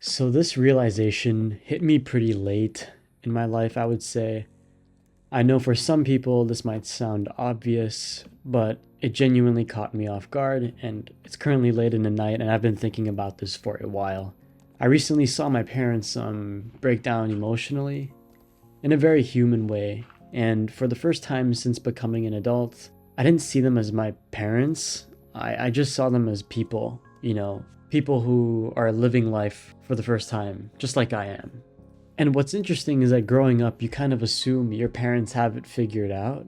So this realization hit me pretty late in my life, I would say. I know for some people this might sound obvious, but it genuinely caught me off guard, and it's currently late in the night, and I've been thinking about this for a while. I recently saw my parents break down emotionally in a very human way, and for the first time since becoming an adult, I didn't see them as my parents. I just saw them as people, people who are living life for the first time, just like I am. And what's interesting is that growing up, you kind of assume your parents have it figured out.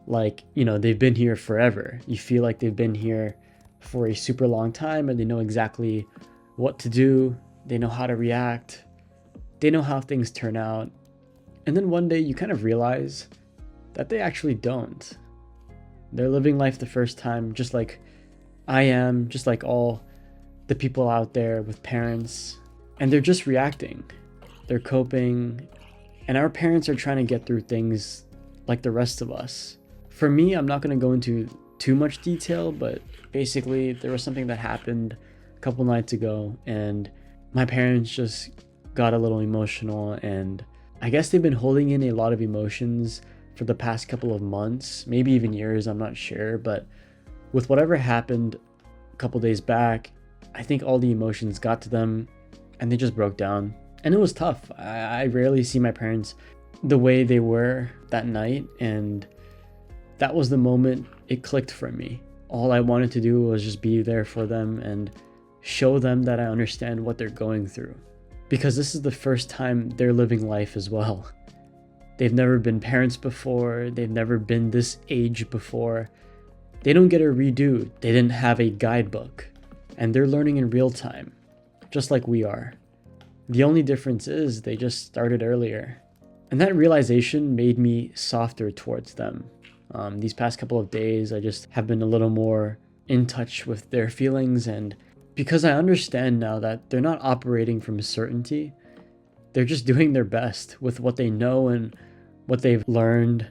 Like, they've been here forever. You feel like they've been here for a super long time and they know exactly what to do. They know how to react. They know how things turn out. And then one day you kind of realize that they actually don't. They're living life the first time, just like I am, just like all the people out there with parents. And they're just reacting. They're coping, and our parents are trying to get through things like the rest of us. For me, I'm not going to go into too much detail, but basically there was something that happened a couple nights ago, and my parents just got a little emotional, and I guess they've been holding in a lot of emotions for the past couple of months, maybe even years, I'm not sure, but with whatever happened a couple days back, I think all the emotions got to them, and they just broke down. And it was tough. I rarely see my parents the way they were that night, and that was the moment it clicked for me. All I wanted to do was just be there for them and show them that I understand what they're going through. Because this is the first time they're living life as well. They've never been parents before, they've never been this age before. They don't get a redo, they didn't have a guidebook, and they're learning in real time, just like we are. The only difference is they just started earlier. And that realization made me softer towards them. These past couple of days, I just have been a little more in touch with their feelings. And because I understand now that they're not operating from certainty, they're just doing their best with what they know and what they've learned,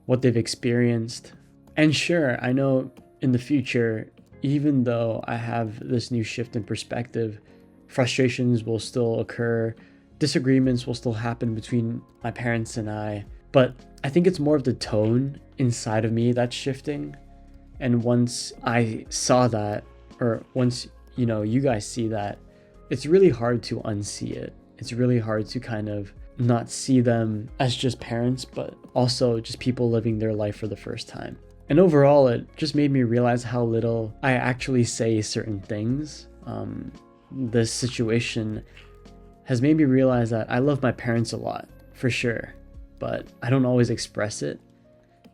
what they've experienced. And sure, I know in the future, even though I have this new shift in perspective, frustrations will still occur, disagreements will still happen between my parents and I, but I think it's more of the tone inside of me that's shifting. And once I saw that, or once, you guys see that, it's really hard to unsee it. It's really hard to kind of not see them as just parents, but also just people living their life for the first time. And overall, it just made me realize how little I actually say certain things. This situation has made me realize that I love my parents a lot, for sure, but I don't always express it.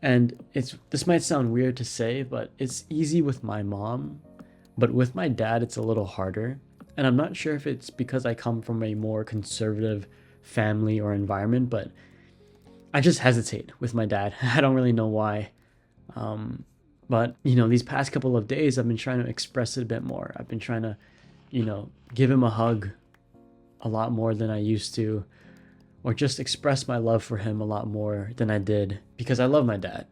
And this might sound weird to say, but it's easy with my mom, but with my dad, it's a little harder. And I'm not sure if it's because I come from a more conservative family or environment, but I just hesitate with my dad. I don't really know why. But these past couple of days, I've been trying to express it a bit more. I've been trying to give him a hug a lot more than I used to, or just express my love for him a lot more than I did, because I love my dad.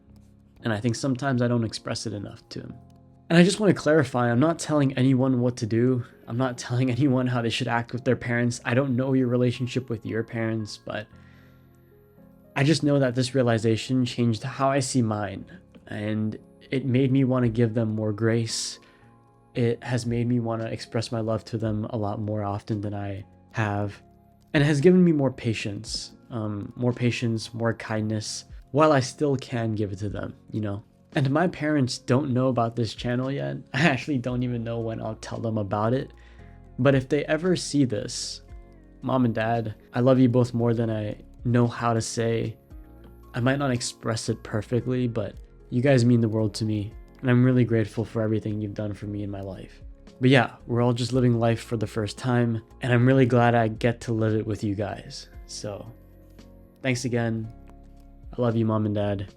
And I think sometimes I don't express it enough to him. And I just want to clarify, I'm not telling anyone what to do. I'm not telling anyone how they should act with their parents. I don't know your relationship with your parents, but I just know that this realization changed how I see mine. And it made me want to give them more grace. It has made me want to express my love to them a lot more often than I have. And it has given me more patience, more kindness, while I still can give it to them, And my parents don't know about this channel yet. I actually don't even know when I'll tell them about it. But if they ever see this, Mom and Dad, I love you both more than I know how to say. I might not express it perfectly, but you guys mean the world to me. And I'm really grateful for everything you've done for me in my life. But yeah, we're all just living life for the first time, and I'm really glad I get to live it with you guys. So, thanks again. I love you, Mom and Dad.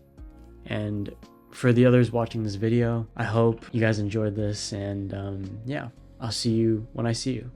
And for the others watching this video, I hope you guys enjoyed this, and yeah, I'll see you when I see you.